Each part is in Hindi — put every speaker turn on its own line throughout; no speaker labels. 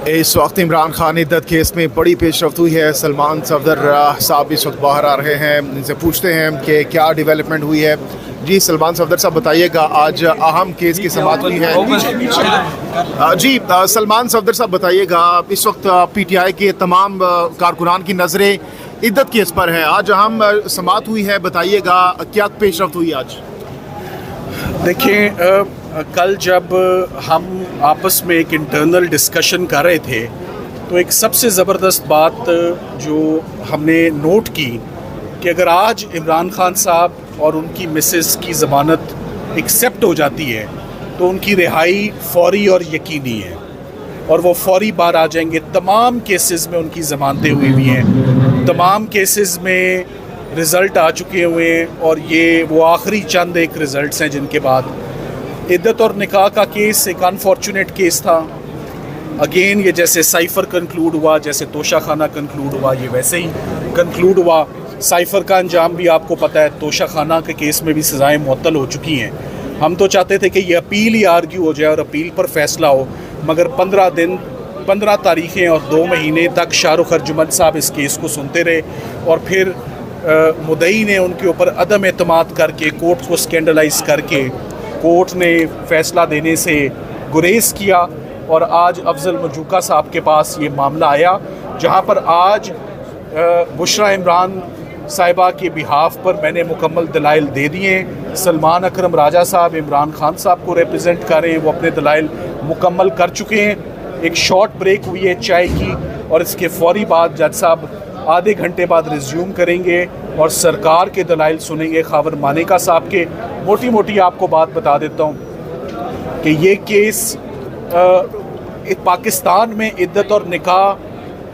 इस वक्त इमरान खान इद्दत केस में बड़ी पेशरफ्त हुई है। सलमान सफदर साहब इस वक्त बाहर आ रहे हैं, इनसे पूछते हैं कि क्या डेवलपमेंट हुई है। जी सलमान सफदर साहब बताइएगा, आज अहम केस की समाअत हुई है। जी सलमान सफदर साहब बताइएगा, इस वक्त पीटीआई के तमाम कारकुनान की नज़रें इद्दत केस पर हैं। आज अहम समाअत हुई है, बताइएगा क्या पेशरफ्त हुई आज।
देखिए, कल जब हम आपस में एक इंटरनल डिस्कशन कर रहे थे तो एक सबसे ज़बरदस्त बात जो हमने नोट की कि अगर आज इमरान खान साहब और उनकी मिसेस की ज़मानत एक्सेप्ट हो जाती है तो उनकी रिहाई फौरी और यकीनी है और वो फौरी बाहर आ जाएंगे। तमाम केसेस में उनकी ज़मानतें हुई हुई हैं, तमाम केसेस में रिज़ल्ट आ चुके हुए हैं और ये वो आखिरी चंद एक रिज़ल्ट्स हैं जिनके बाद इद्दत और निकाह का केस एक अनफॉर्चुनेट केस था। अगेन ये जैसे साइफ़र कंक्लूड हुआ, जैसे तोशा खाना कंक्लूड हुआ, ये वैसे ही कंक्लूड हुआ। साइफ़र का अंजाम भी आपको पता है, तोशा खाना के केस में भी सज़ाएँ मुअत्तल हो चुकी हैं। हम तो चाहते थे कि ये अपील ही आर्ग्यू हो जाए और अपील पर फैसला हो, मगर 15 दिन 15 तारीखें और 2 महीने तक शाहरुख अर्जुमंद साहब इस केस को सुनते रहे और फिर मुद्दई ने उनके ऊपर अदम एतमाद करके कोर्ट को स्कैंडलाइज करके कोर्ट ने फ़ैसला देने से गुरेज किया और आज अफजल मजूका साहब के पास ये मामला आया, जहां पर आज बुशरा इमरान साहिबा के बिहाफ पर मैंने मुकम्मल दलाइल दे दिए। सलमान अकरम राजा साहब इमरान खान साहब को रिप्रेजेंट कर रहे हैं, वो अपने दलाइल मुकम्मल कर चुके हैं। एक शॉर्ट ब्रेक हुई है चाय की और इसके फौरी बाद जज साहब आधे घंटे बाद रिज्यूम करेंगे और सरकार के दलाइल सुनेंगे, खावर मानेका साहब के। मोटी मोटी आपको बात बता देता हूँ कि ये केस पाकिस्तान में इद्दत और निकाह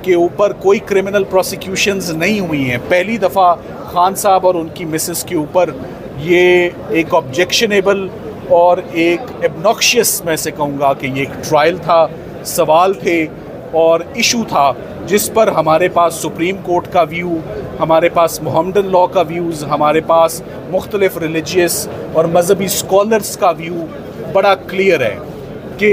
के ऊपर कोई क्रिमिनल प्रोसिक्यूशंस नहीं हुई हैं। पहली दफ़ा खान साहब और उनकी मिसेस के ऊपर ये एक ऑब्जेक्शनेबल और एक एब्नॉक्शियस, मैं से कहूँगा कि ये एक ट्रायल था, सवाल थे और इशू था जिस पर हमारे पास सुप्रीम कोर्ट का व्यू, हमारे पास मोहम्मदन लॉ का व्यूज़, हमारे पास मुख्तलिफ रिलीजियस और मजहबी स्कॉलर्स का व्यू बड़ा क्लियर है कि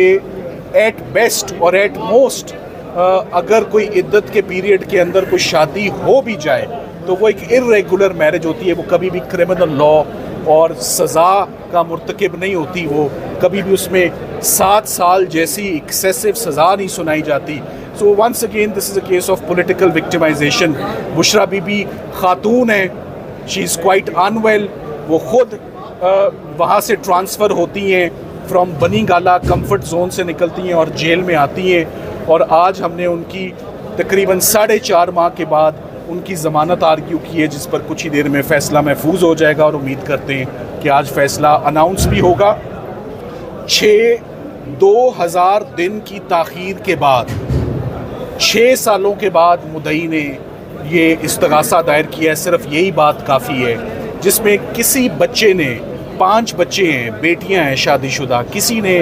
एट बेस्ट और एट मोस्ट अगर कोई इद्दत के पीरियड के अंदर कोई शादी हो भी जाए तो वो एक इर्रेगुलर मैरिज होती है, वो कभी भी क्रिमिनल लॉ और सज़ा का मुर्तकिब नहीं होती, वो कभी भी उसमें 7 साल जैसी एक्सेसिव सज़ा नहीं सुनाई जाती। So once again this is a case of political victimisation. Bushra Bibi खातून है, शी इज़ क्वाइट अनवेल, वो खुद वहाँ से ट्रांसफ़र होती हैं फ्रॉम बनी गाला कंफर्ट जोन से निकलती हैं और जेल में आती हैं और आज हमने उनकी तकरीबन 4.5 माह के बाद उनकी ज़मानत आर्ग्यू की है, जिस पर कुछ ही देर में फ़ैसला महफूज हो जाएगा और उम्मीद करते हैं कि आज फ़ैसला अनाउंस भी होगा। 2000 दिन की ताख़ीर के बाद 6 सालों के बाद मुद्दई ने ये इस्तगासा दायर किया है। सिर्फ यही बात काफ़ी है, जिसमें किसी बच्चे ने, 5 बच्चे हैं, बेटियां हैं शादीशुदा, किसी ने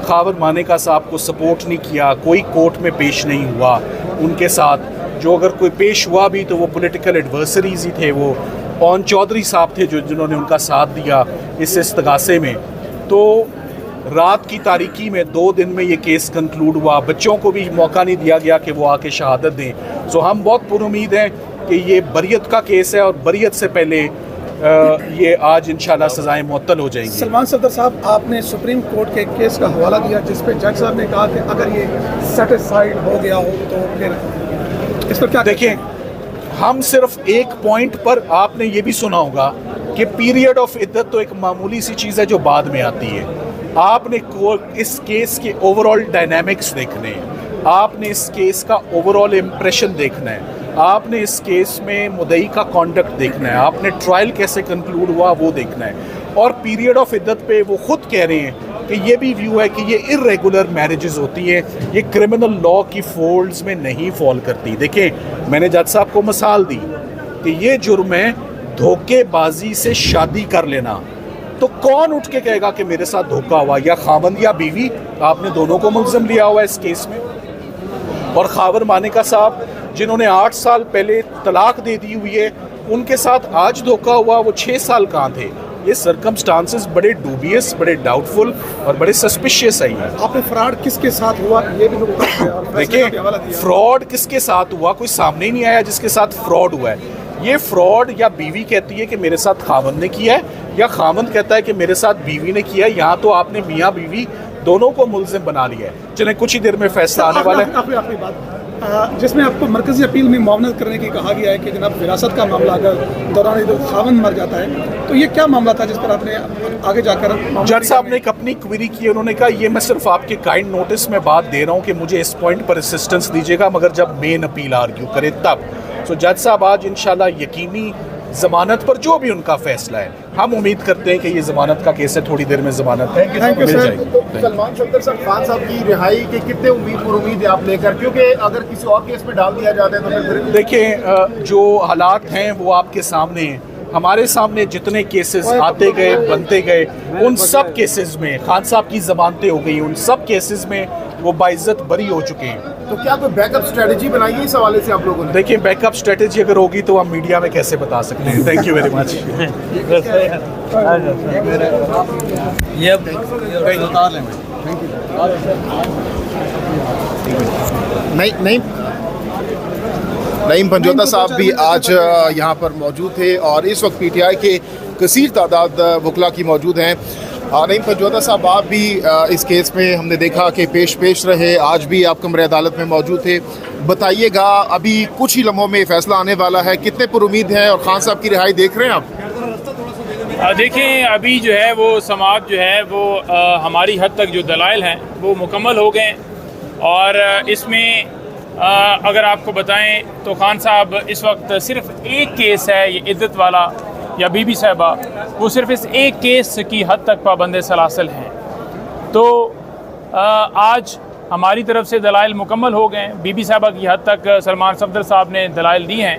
खावर मानेका साहब को सपोर्ट नहीं किया, कोई कोर्ट में पेश नहीं हुआ उनके साथ। जो अगर कोई पेश हुआ भी तो वो पॉलिटिकल एडवर्सरीज ही थे, वो ओन चौधरी साहब थे जिन्होंने उनका साथ दिया इस इस्तगासे में। तो रात की तारीकी में 2 दिन में ये केस कंक्लूड हुआ, बच्चों को भी मौका नहीं दिया गया कि वो आके शहादत दें। सो हम बहुत पुरुमीद हैं कि ये बरियत का केस है और बरियत से पहले ये आज इंशाल्लाह सज़ाएं मुअत्तल हो जाएंगी।
सलमान सफदर साहब, आपने सुप्रीम कोर्ट के केस का हवाला दिया जिस पे जज साहब ने कहा कि अगर ये सेटिस्फाइड हो गया हो तो फिर इस पर क्या
देखें, हम सिर्फ एक पॉइंट पर, आपने ये भी सुना होगा कि पीरियड ऑफ इद्दत तो एक मामूली सी चीज़ है जो बाद में आती है। आपने इस केस के ओवरऑल डायनामिक्स देखने हैं, आपने इस केस का ओवरऑल इम्प्रेशन देखना है, आपने इस केस में मुद्दई का कॉन्डक्ट देखना है, आपने ट्रायल कैसे कंक्लूड हुआ वो देखना है। और पीरियड ऑफ इद्दत पे वो खुद कह रहे हैं कि ये भी व्यू है कि ये इर्रेगुलर मैरिजेस होती हैं, ये क्रिमिनल लॉ की फोल्ड्स में नहीं फॉल करती। देखें, मैंने जज साहब को मिसाल दी कि ये जुर्म है धोखेबाजी से शादी कर लेना, तो कौन उठ के कहेगा कि मेरे साथ धोखा हुआ, या खावंद या बीवी, आपने दोनों को मुल्ज़िम लिया हुआ है इस केस में। और खावर मानेका साहब जिन्होंने 8 साल पहले तलाक दे दी हुई है, उनके साथ आज धोखा हुआ, वो 6 साल कहाँ थे। ये सर्कमस्टांसेस बड़े डूबियस, बड़े डाउटफुल और बड़े सस्पिशियस है।
आपने फ्रॉड किसके साथ हुआ ये भी लोग
देखिए, फ्रॉड किसके साथ हुआ, कोई सामने ही नहीं आया जिसके साथ फ्रॉड हुआ है। ये फ्रॉड या बीवी कहती है कि मेरे साथ खावंद ने किया है, या खावंद कहता है कि मेरे साथ बीवी ने किया है। यहाँ तो आपने मियाँ बीवी दोनों को मुलजिम बना लिया है, जिन्हें कुछ ही देर में फैसला आने वाला है।
आपकी बात जिसमें आपको मरकजी अपील में मुआवनत करने की कहा गया है कि जनाब विरासत का मामला अगर दौरान खावंद मर जाता है तो ये क्या मामला था जिस पर आपने आगे जाकर
जज साहब ने एक अपनी क्वेरी की। उन्होंने कहा ये मैं सिर्फ आपके काइंड नोटिस में बात दे रहा हूँ कि मुझे इस पॉइंट पर असिस्टेंस दीजिएगा, मगर जब मेन अपील आर्ग्यू करे तब। तो जज साहब आज इंशाल्लाह यकीनी जमानत पर जो भी उनका फैसला है, हम उम्मीद करते हैं कि ये जमानत का केस है, थोड़ी देर में जमानत मिल जाएगी।
सलमान सफदर साहब, खान साहब की रिहाई के कितने उम्मीद है आप लेकर, क्योंकि अगर किसी और केस में डाल दिया जाता है तो फिर
देखिए, जो हालात हैं वो आपके सामने हैं। हमारे सामने जितने केसेस आते गए, बनते गए, उन सब केसेस में खान साहब की जमानतें हो गई, उन सब केसेस में वो बाइज्जत बरी हो चुके हैं।
तो क्या कोई बैकअप स्ट्रेटजी बनाई है इस हवाले से आप लोगों ने?
देखिए, बैकअप स्ट्रेटजी अगर होगी तो हम मीडिया में कैसे बता सकते हैं। Thank you very much.
नहीं नईम पंजोता साहब भी आज यहाँ पर मौजूद थे और इस वक्त पीटीआई के कसीर तादाद वकला की मौजूद हैं। नईम पंजोता साहब, आप भी इस केस में हमने देखा कि पेश रहे, आज भी आप कमरे अदालत में मौजूद थे। बताइएगा, अभी कुछ ही लम्हों में फैसला आने वाला है, कितने पुरुमीद हैं और खान साहब की रिहाई देख रहे हैं आप?
देखें, अभी जो है वो समाअत जो है वो हमारी हद तक जो दलाइल हैं वो मुकम्मल हो गए और इसमें अगर आपको बताएं तो खान साहब इस वक्त सिर्फ एक केस है, ये इद्दत वाला या बीबी साहिबा, वो सिर्फ इस एक केस की हद तक पाबंद सलासल हैं। तो आज हमारी तरफ से दलाइल मुकम्मल हो गए। बीबी साहिबा की हद तक सलमान सफदर साहब ने दलाइल दी हैं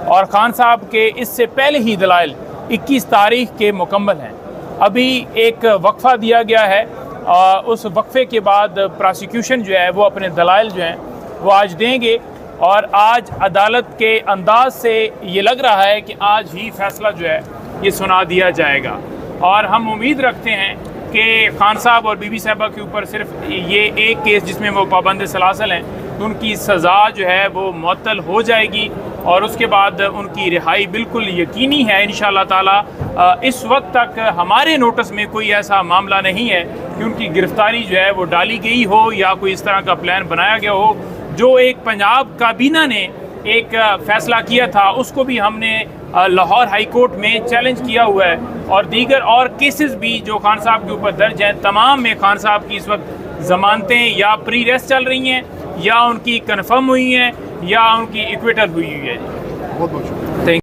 और खान साहब के इससे पहले ही दलाइल 21 तारीख के मुकम्मल हैं। अभी एक वक्फ़ा दिया गया है और उस वक्फे के बाद प्रोसिक्यूशन जो है वो अपने दलाइल जो हैं वो आज देंगे और आज अदालत के अंदाज से ये लग रहा है कि आज ही फैसला जो है ये सुना दिया जाएगा और हम उम्मीद रखते हैं कि खान साहब और बीबी साहिबा के ऊपर सिर्फ ये एक केस जिसमें वो पाबंद सलासल हैं, तो उनकी सज़ा जो है वो मुअत्तल हो जाएगी और उसके बाद उनकी रिहाई बिल्कुल यकीनी है इंशाअल्लाह ताला। इस वक्त तक हमारे नोटिस में कोई ऐसा मामला नहीं है कि उनकी गिरफ्तारी जो है वो डाली गई हो या कोई इस तरह का प्लान बनाया गया हो। जो एक पंजाब काबीना ने एक फ़ैसला किया था उसको भी हमने लाहौर हाई कोर्ट में चैलेंज किया हुआ है और दीगर और केसेस भी जो खान साहब के ऊपर दर्ज हैं, तमाम में खान साहब की इस वक्त ज़मानतें या प्री रेस्ट चल रही हैं या उनकी कन्फर्म हुई हैं या उनकी इक्विटल हुई है। बहुत बहुत शुक्रिया।